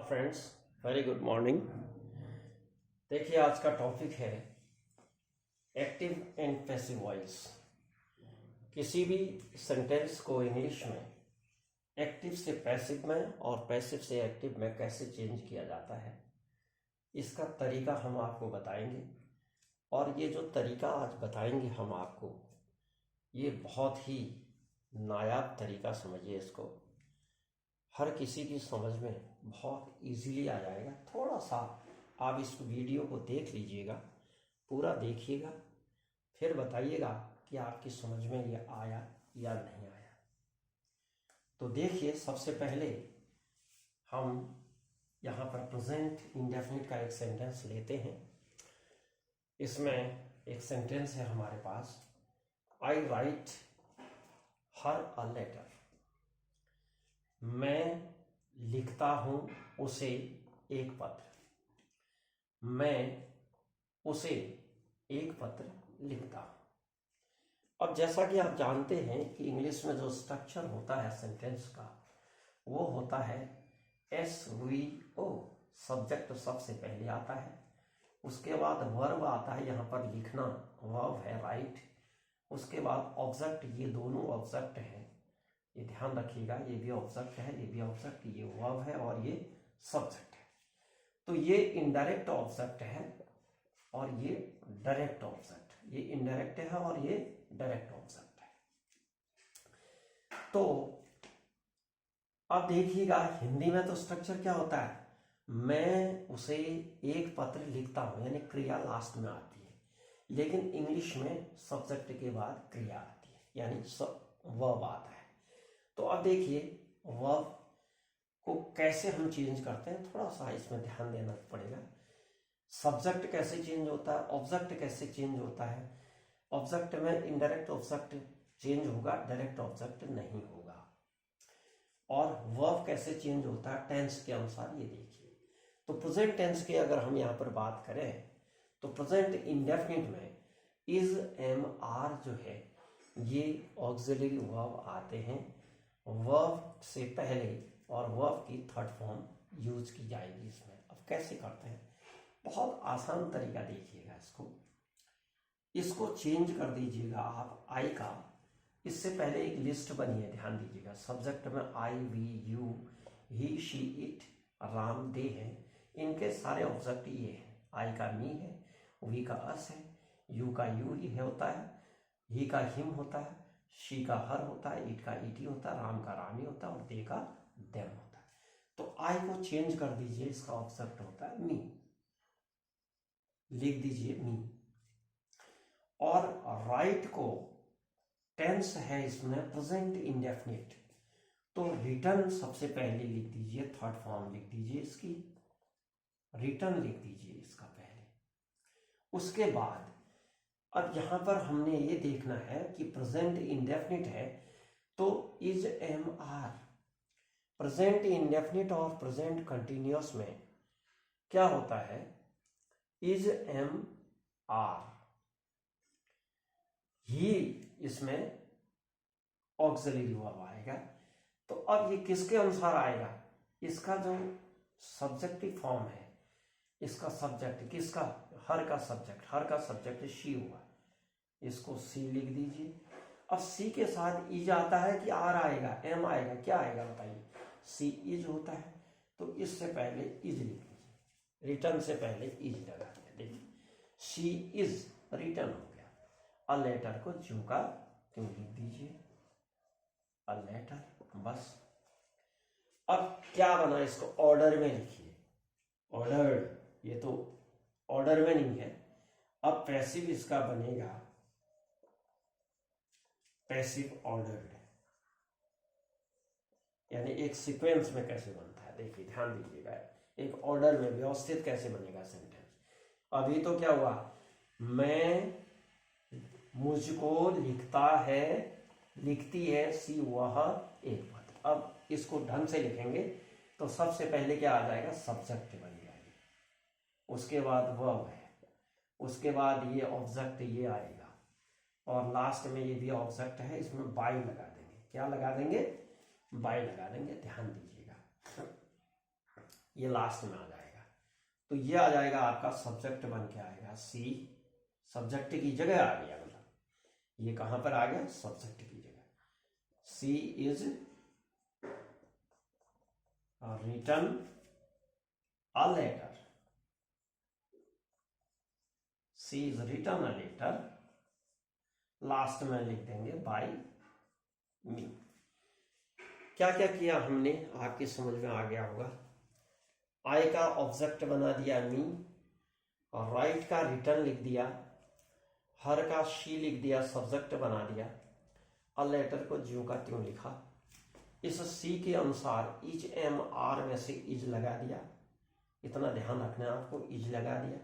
Friends, very good morning. देखिए, आज का टॉपिक है एक्टिव एंड पैसिव वॉइस। किसी भी सेंटेंस को इंग्लिश में एक्टिव से पैसिव में और पैसिव से एक्टिव में कैसे चेंज किया जाता है, इसका तरीका हम आपको बताएंगे। और ये जो तरीका आज बताएंगे हम आपको, ये बहुत ही नायाब तरीका समझिए इसको। हर किसी की समझ में बहुत इजीली आ जाएगा। थोड़ा सा आप इस वीडियो को देख लीजिएगा, पूरा देखिएगा, फिर बताइएगा कि आपकी समझ में ये आया या नहीं आया। तो देखिए, सबसे पहले हम यहाँ पर प्रेजेंट इंडेफिनिट का एक सेंटेंस लेते हैं। इसमें एक सेंटेंस है हमारे पास, आई राइट हर अ लेटर। मैं लिखता हूं उसे एक पत्र। मैं उसे एक पत्र लिखता हूं। अब जैसा कि आप जानते हैं कि इंग्लिश में जो स्ट्रक्चर होता है सेंटेंस का, वो होता है SVO। सब्जेक्ट सबसे पहले आता है, उसके बाद वर्ब आता है, यहाँ पर लिखना वर्ब है, राइट। उसके बाद ऑब्जेक्ट, ये दोनों ऑब्जेक्ट हैं, ये ध्यान रखिएगा, ये भी ऑब्जेक्ट है, ये भी ऑब्जेक्ट, ये वर्ब है और ये सब्जेक्ट है। तो ये इनडायरेक्ट ऑब्जेक्ट है और ये डायरेक्ट ऑब्जेक्ट। ये इनडायरेक्ट है और ये डायरेक्ट ऑब्जेक्ट है। तो अब देखिएगा, हिंदी में तो स्ट्रक्चर क्या होता है, मैं उसे एक पत्र लिखता हूं, यानी क्रिया लास्ट में आती है। लेकिन इंग्लिश में सब्जेक्ट के बाद क्रिया आती है, यानी वर्ब आता है। तो अब देखिए, वर्ब को कैसे हम चेंज करते हैं, थोड़ा सा इसमें ध्यान देना पड़ेगा। सब्जेक्ट कैसे चेंज होता है, ऑब्जेक्ट कैसे चेंज होता है। ऑब्जेक्ट में इनडायरेक्ट ऑब्जेक्ट चेंज होगा, डायरेक्ट ऑब्जेक्ट नहीं होगा। और वर्ब कैसे चेंज होता है टेंस के अनुसार, ये देखिए। तो प्रेजेंट टेंस की अगर हम यहाँ पर बात करें, तो प्रेजेंट इंडेफिनिट में इज, एम, आर जो है, ये ऑक्सिलरी वर्ब आते हैं। वर्ब से पहले और वर्ब की थर्ड फॉर्म यूज की जाएगी इसमें। अब कैसे करते हैं, बहुत आसान तरीका देखिएगा। इसको चेंज कर दीजिएगा आप आई का। इससे पहले एक लिस्ट बनी है, ध्यान दीजिएगा। सब्जेक्ट में I, we, you, he, she, it, Ram, they हैं। इनके सारे ऑब्जेक्ट ये हैं। आई का मी है, वी का अस है, यू का यू ही है होता है, ही का हिम होता है, शी का हर होता है, इट का इटी होता है, राम का रामी होता है और दे का देम होता है। तो आई को चेंज कर दीजिए, इसका ऑब्जेक्ट होता है मी, लिख दीजिए मी। और राइट को टेंस है इसमें प्रेजेंट इंडेफिनिट, तो रिटर्न सबसे पहले लिख दीजिए, थर्ड फॉर्म लिख दीजिए इसकी, रिटर्न लिख दीजिए इसका पहले। उसके बाद अब यहां पर हमने ये देखना है कि प्रेजेंट इंडेफिनिट है, तो is, am, are. Present indefinite और प्रेजेंट कंटिन्यूअस में क्या होता है, इज, एम, आर, ही इसमें ऑक्सिलरी वर्ब आएगा। तो अब ये किसके अनुसार आएगा, इसका जो सब्जेक्टिव फॉर्म है, इसका सब्जेक्ट किसका, हर का सब्जेक्ट, हर का सब्जेक्ट शी हुआ, इसको सी लिख दीजिए। अब सी के साथ इज आता है कि आर आएगा, एम आएगा, क्या आएगा बताइए, सी इज होता है, तो इससे पहले इज लिख लीजिए, रिटर्न से पहले इज लगा दिया। देखिए, शी इज रिटर्न हो गया। अ लेटर को ज्यों का त्यों लिख दीजिए, अ लेटर, बस। अब क्या बना, इसको ऑर्डर में लिखिए, ऑर्डर, ये तो ऑर्डर में नहीं है। अब पैसिव इसका बनेगा पैसिव ऑर्डर्ड, यानी एक सीक्वेंस में कैसे बनता है, देखिए ध्यान दीजिएगा, एक ऑर्डर में व्यवस्थित कैसे बनेगा सेंटेंस। अभी तो क्या हुआ, मैं, मुझको लिखता है, लिखती है सी, वह एक पत्र। अब इसको ढंग से लिखेंगे तो सबसे पहले क्या आ जाएगा, सब्जेक्ट बन जाएगी, उसके बाद वर्ब है, उसके बाद ये ऑब्जेक्ट ये आएगा, और लास्ट में ये भी ऑब्जेक्ट है, इसमें बाय लगा देंगे। क्या लगा देंगे, बाय लगा देंगे, ध्यान दीजिएगा। ये लास्ट में आ जाएगा। तो ये आ जाएगा आपका सब्जेक्ट बन के आएगा सी, सब्जेक्ट की जगह आ गया, मतलब ये कहां पर आ गया, सब्जेक्ट की जगह। She is written a letter, she is written a letter, last में लिख देंगे बाय मी। क्या क्या किया हमने, आपकी समझ में आ गया होगा। आई का ऑब्जेक्ट बना दिया मी, और राइट का रिटर्न लिख दिया, हर का शी लिख दिया, सब्जेक्ट बना दिया, अ लेटर को ज्यों का त्यों लिखा। इस सी के अनुसार इज एम आर में से इज लगा दिया, इतना ध्यान रखना है आपको, इज लगा दिया।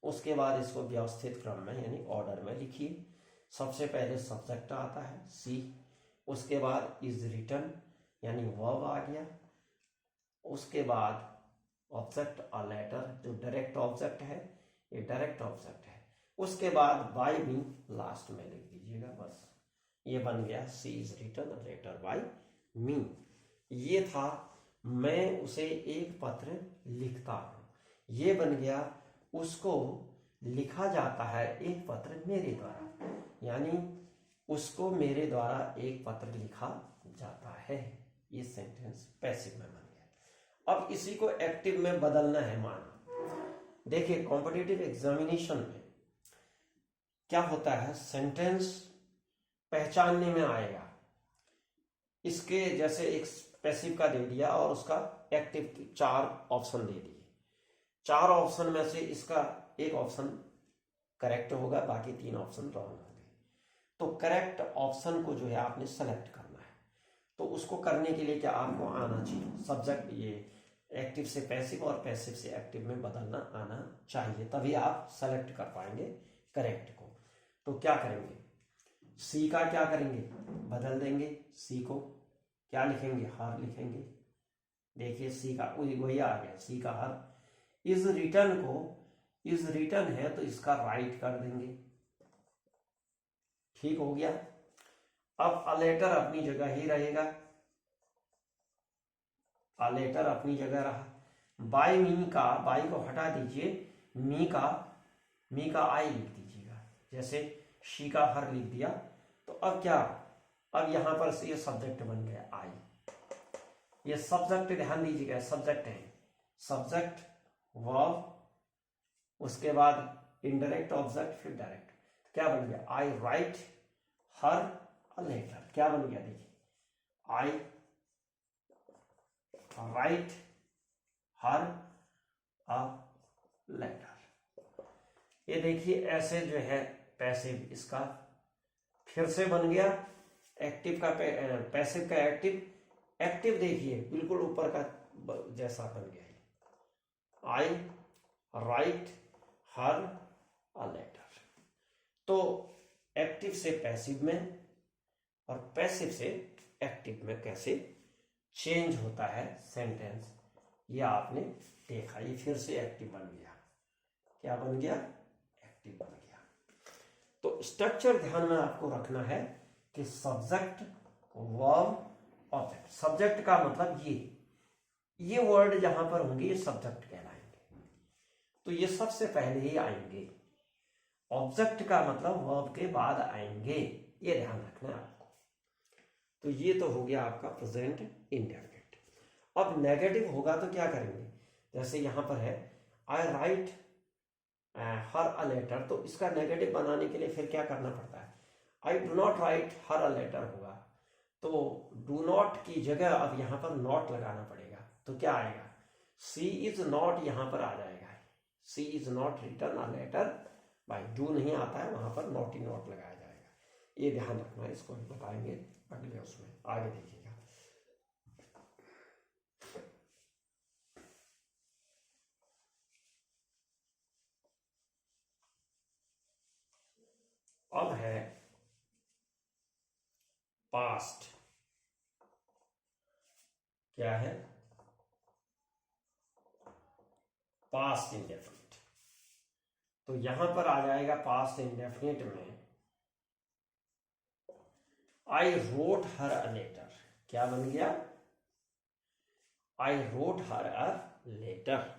उसके बाद इसको व्यवस्थित क्रम में यानी ऑर्डर में लिखिए। सबसे पहले सब्जेक्ट आता है सी, उसके बाद इज रिटन यानी वर्ब आ गया, उसके बाद ऑब्जेक्ट अ लेटर जो डायरेक्ट ऑब्जेक्ट है, ये डायरेक्ट ऑब्जेक्ट है, उसके बाद बाय मी लास्ट में लिख दीजिएगा, बस ये बन गया she is written a letter by me. ये था मैं उसे एक पत्र लिखता हूं, ये बन गया उसको लिखा जाता है एक पत्र मेरे द्वारा, यानी उसको मेरे द्वारा एक पत्र लिखा जाता है। ये सेंटेंस पैसिव में बन गया। अब इसी को एक्टिव में बदलना है माना। देखिए कॉम्पिटिटिव एग्जामिनेशन में क्या होता है, सेंटेंस पहचानने में आएगा, इसके जैसे एक पैसिव का दे दिया और उसका एक्टिव 4 ऑप्शन दे दिए, 4 ऑप्शन में से इसका एक ऑप्शन करेक्ट होगा, बाकी 3 ऑप्शन रॉन्ग होंगे। तो करेक्ट ऑप्शन को जो है आपने सेलेक्ट करना है। तो उसको करने के लिए क्या आपको आना चाहिए, सब्जेक्ट ये एक्टिव से पैसिव और पैसिव से एक्टिव में बदलना आना चाहिए, तभी आप सेलेक्ट कर पाएंगे करेक्ट को। तो क्या करेंगे, सी का क्या करेंगे, बदल देंगे, सी को क्या लिखेंगे, हर लिखेंगे। देखिए सी का वही आ गया, सी का हर। इज रिटर्न को, इज रिटर्न है तो इसका राइट कर देंगे, ठीक हो गया। अब अ लेटर अपनी जगह ही रहेगा, अ लेटर अपनी जगह रहा। बाय मी का, बाय को हटा दीजिए, मी का आई लिख दीजिएगा, जैसे शी का हर लिख दिया। तो अब क्या, अब यहां पर से ये सब्जेक्ट बन गया आई, ये सब्जेक्ट ध्यान दीजिएगा, सब्जेक्ट है, सब्जेक्ट वर्ब, उसके बाद इनडायरेक्ट ऑब्जेक्ट, फिर डायरेक्ट। क्या बन गया, आई राइट हर अ लेटर। क्या बन गया, देखिए आई राइट हर अ लेटर। ये देखिए ऐसे जो है पैसिव इसका फिर से बन गया, एक्टिव का पैसिव का एक्टिव, एक्टिव देखिए बिल्कुल ऊपर का जैसा बन गया है, आई राइट हर अ लेटर। तो एक्टिव से पैसिव में और पैसिव से एक्टिव में कैसे चेंज होता है सेंटेंस, ये आपने देखा। ये फिर से एक्टिव बन गया, क्या बन गया, एक्टिव बन गया। तो स्ट्रक्चर ध्यान में आपको रखना है कि सब्जेक्ट वर्ब ऑब्जेक्ट। सब्जेक्ट का मतलब ये वर्ड जहां पर होंगे ये सब्जेक्ट कहलाएंगे, तो ये सबसे पहले ही आएंगे। ऑब्जेक्ट का मतलब वर्ब के बाद आएंगे, ये ध्यान रखना है आपको। तो ये तो हो गया आपका प्रेजेंट इंडेफिनिट। अब नेगेटिव होगा तो क्या करेंगे, जैसे यहां पर है आई राइट हर अ लेटर, तो इसका नेगेटिव बनाने के लिए फिर क्या करना पड़ता है, I do not write her a letter होगा, तो डू नॉट की जगह अब यहां पर नॉट लगाना पड़ेगा। तो क्या आएगा, सी इज नॉट यहां पर आ जाएगा, she is not return a letter by, do नहीं आता है वहां पर नॉट ही नॉट लगाया जाएगा। ये ध्यान रखना है, इसको बताएंगे अगले उसमें, आगे देखिएगा। अब है पास्ट, क्या है, पास्ट इंडेफिनिट। तो यहां पर आ जाएगा पास्ट इंडेफिनिट में I wrote her a letter. क्या बन गया, I wrote her a letter,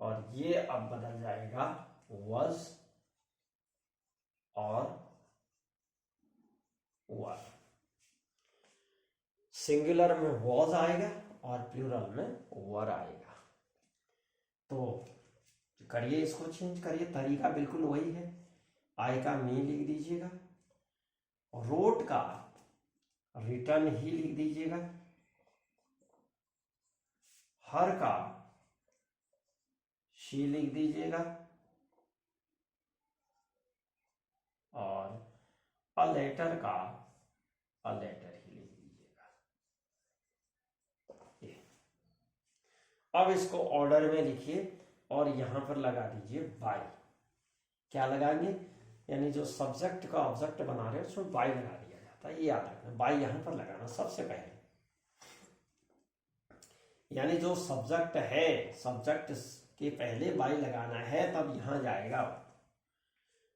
और ये अब बदल जाएगा was और were। सिंगुलर में was आएगा और प्लूरल में were आएगा। तो करिए, इसको चेंज करिए, तरीका बिल्कुल वही है। आई का मी लिख दीजिएगा, रोट का रिटर्न ही लिख दीजिएगा, हर का शी लिख दीजिएगा, और अ लेटर का अ लेटर ही लिख दीजिएगा। ये अब इसको ऑर्डर में लिखिए और यहां पर लगा दीजिए बाय। क्या लगाएंगे, यानी जो सब्जेक्ट का ऑब्जेक्ट बना रहे हैं उसमें बाय लगा दिया जाता है, ये याद रखना, बाय यहां पर लगाना सबसे पहले। यानी जो सब्जेक्ट है, सब्जेक्ट के पहले बाय लगाना है, तब यहां जाएगा।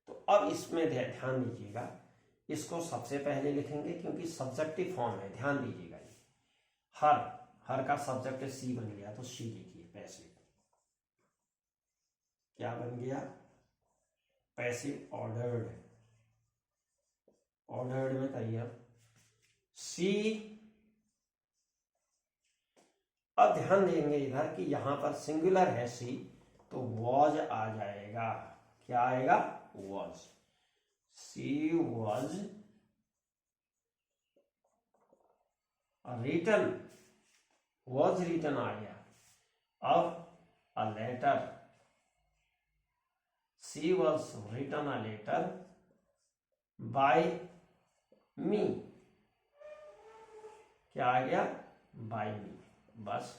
तो अब इसमें ध्यान दीजिएगा, इसको सबसे पहले लिखेंगे क्योंकि सब्जेक्टिव फॉर्म है, ध्यान दीजिएगा। ये हर का सब्जेक्ट सी बन गया तो शी लिखिए, पैसिव। क्या बन गया, पैसिव ऑर्डर्ड। ऑर्डर्ड में करिए सी। अब ध्यान देंगे इधर कि यहां पर सिंगुलर है सी, तो वॉज आ जाएगा। क्या आएगा, was. She was written, was written आ गया। अब a letter, she was written a letter by me. क्या आ गया, बाय मी। बस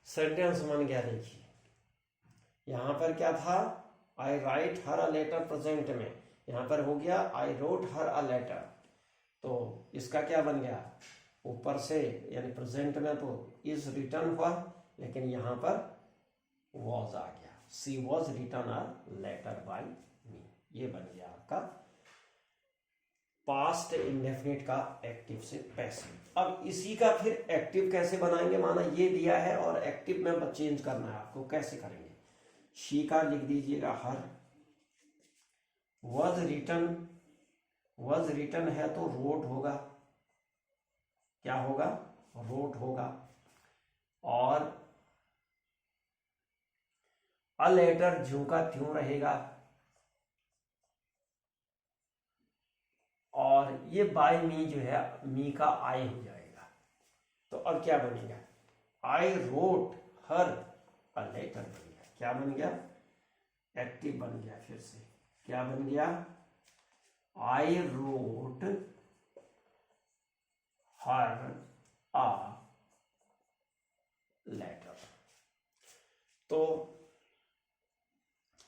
सेंटेंस बन गया। देखिए यहां पर क्या था, I write her a letter present में, यहां पर हो गया I wrote her a letter. तो इसका क्या बन गया, ऊपर से यानी प्रेजेंट में तो इज रिटर्न हुआ, लेकिन यहां पर वॉज आ गया। She was return a letter by me, ये बन गया आपका पास्ट इंडेफिनिट का एक्टिव से पैसिव। अब इसी का फिर एक्टिव कैसे बनाएंगे, माना ये दिया है और एक्टिव में चेंज करना है आपको, कैसे करेंगे। शी का लिख दीजिएगा हर, वॉज रिटर्न है तो रोट होगा। क्या होगा, रोट होगा। और अ लेटर ज्यों का त्यों रहेगा। और ये बाय मी जो है, मी का आई हो जाएगा। तो अब क्या बनेगा, I wrote her a letter बन गया। क्या बन गया, एक्टिव बन गया। फिर से क्या बन गया, I wrote her a letter. तो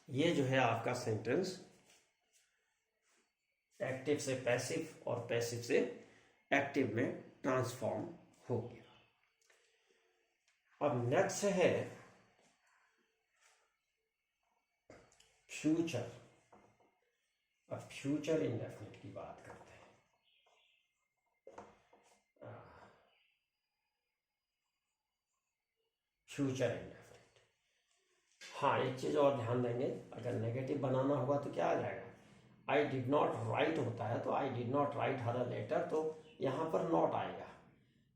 ये जो है आपका सेंटेंस एक्टिव से पैसिव और पैसिव से एक्टिव में ट्रांसफॉर्म हो गया। अब नेक्स्ट है फ्यूचर। अब फ्यूचर इंडेफिनिट की बात करते हैं। फ्यूचर इंडेफिनिट, हाँ एक चीज और ध्यान देंगे, अगर नेगेटिव बनाना होगा तो क्या आ जाएगा, आई डिड नॉट राइट होता है तो I did not write her a letter, तो यहां पर नॉट आएगा।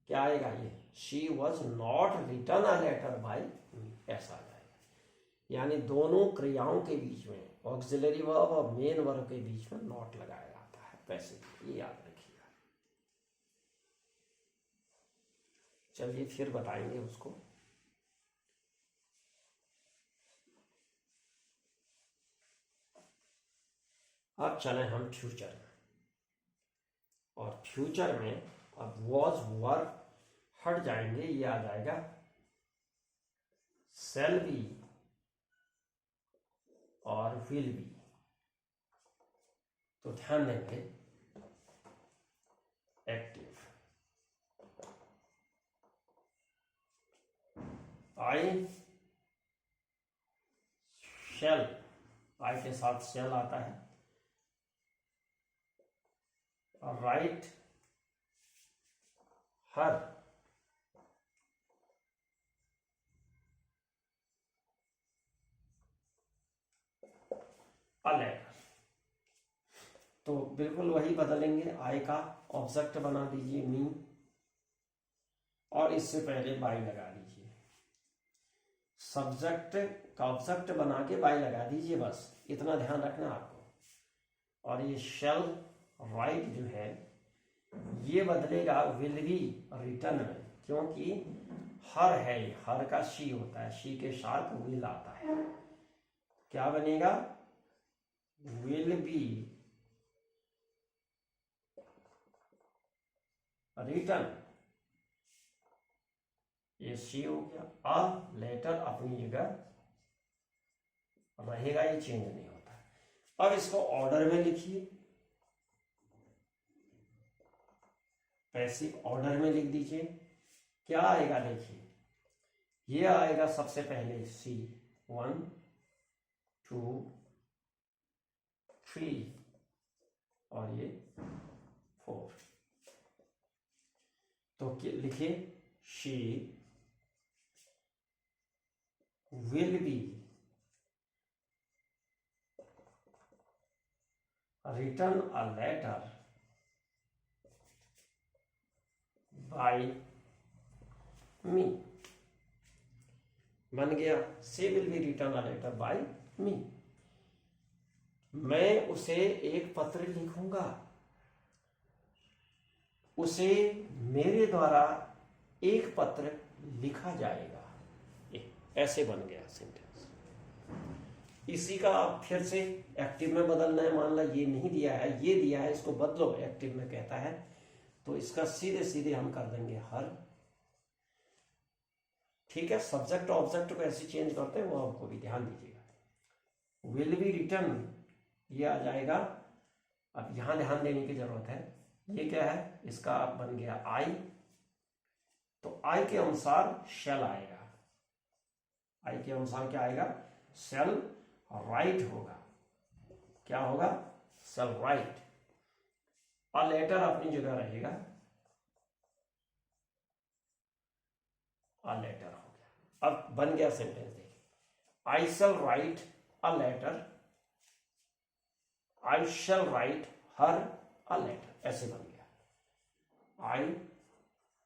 क्या आएगा, ये she was not return a letter by me, ऐसा आ जाएगा। यानी दोनों क्रियाओं के बीच में, ऑक्सिलरी वर्ब और मेन वर्ब के बीच में नॉट लगाया जाता है पैसिव, ये याद रखिएगा। चलिए फिर बताएंगे उसको। अब चले हम फ्यूचर में, और फ्यूचर में अब वॉज वर हट जाएंगे, ये आ जाएगा शैल बी और विल बी। तो ध्यान देंगे, एक्टिव आई शैल, आई के साथ शैल आता है, और राइट हर अ लेटर। तो बिल्कुल वही बदलेंगे, आई का ऑब्जेक्ट बना दीजिए मी, और इससे पहले बाई लगा दीजिए। सब्जेक्ट का ऑब्जेक्ट बना के बाई लगा दीजिए, बस इतना ध्यान रखना आपको। और ये शेल राइट जो है ये बदलेगा विल बी रिटर्न में, क्योंकि हर है, हर का शी होता है, शी के साथ विल आता है। क्या बनेगा? विल बी रिटर्न, ये शी हो गया। अ लेटर अपनी जगह रहेगा, ये चेंज नहीं होता। अब इसको ऑर्डर में लिखिए, पैसिव ऑर्डर में लिख दीजिए। क्या आएगा देखिए, ये आएगा सबसे पहले सी 1 2 3 और ये 4। तो लिखिए she will be return a letter by me. बन गया she will be return a letter by me. मैं उसे एक पत्र लिखूंगा, उसे मेरे द्वारा एक पत्र लिखा जाएगा। ऐसे बन गया सेंटेंस। इसी का आप फिर से एक्टिव में बदलना है। मान लो ये नहीं दिया है, ये दिया है, इसको बदलो, एक्टिव में कहता है, तो इसका सीधे सीधे हम कर देंगे हर। ठीक है, सब्जेक्ट ऑब्जेक्ट को ऐसे चेंज करते हैं, वो आपको भी ध्यान दीजिएगा। विल बी रिटर्न ये आ जाएगा। अब यहां ध्यान देने की जरूरत है, ये क्या है, इसका बन गया आई, तो आई के अनुसार शेल आएगा। आई के अनुसार क्या आएगा? शेल राइट होगा। क्या होगा? Shell right. अ लेटर अपनी जगह रहेगा, अ लेटर हो गया। अब बन गया सेंटेंस, देखिए I shall write a letter, I shall write her a letter, ऐसे बन गया। आई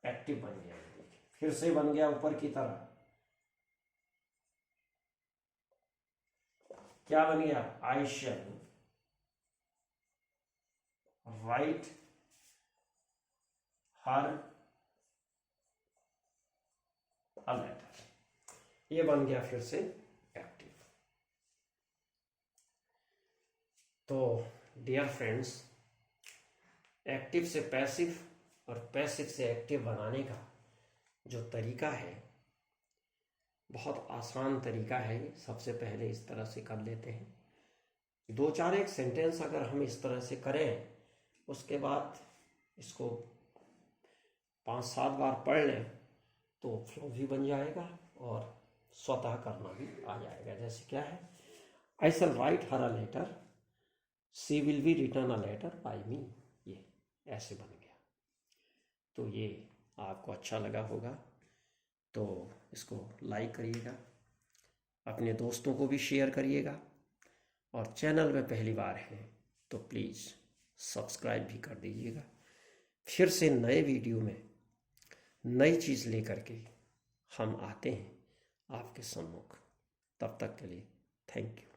एक्टिव बन गया। देखिए फिर से बन गया ऊपर की तरह। क्या बन गया? आई shall write her a letter, ये बन गया फिर से एक्टिव। तो डियर फ्रेंड्स, एक्टिव से पैसिव और पैसिव से एक्टिव बनाने का जो तरीका है, बहुत आसान तरीका है। सबसे पहले इस तरह से कर लेते हैं, 2-4 एक सेंटेंस अगर हम इस तरह से करें, उसके बाद इसको 5-7 बार पढ़ लें, तो फ्लो भी बन जाएगा और स्वतः करना भी आ जाएगा। जैसे क्या है, I shall write her a letter, she will be return a letter by me, ये ऐसे बन गया। तो ये आपको अच्छा लगा होगा, तो इसको लाइक करिएगा, अपने दोस्तों को भी शेयर करिएगा, और चैनल में पहली बार हैं तो प्लीज़ सब्सक्राइब भी कर दीजिएगा। फिर से नए वीडियो में नई चीज़ लेकर के हम आते हैं आपके सम्मुख। तब तक के लिए थैंक यू।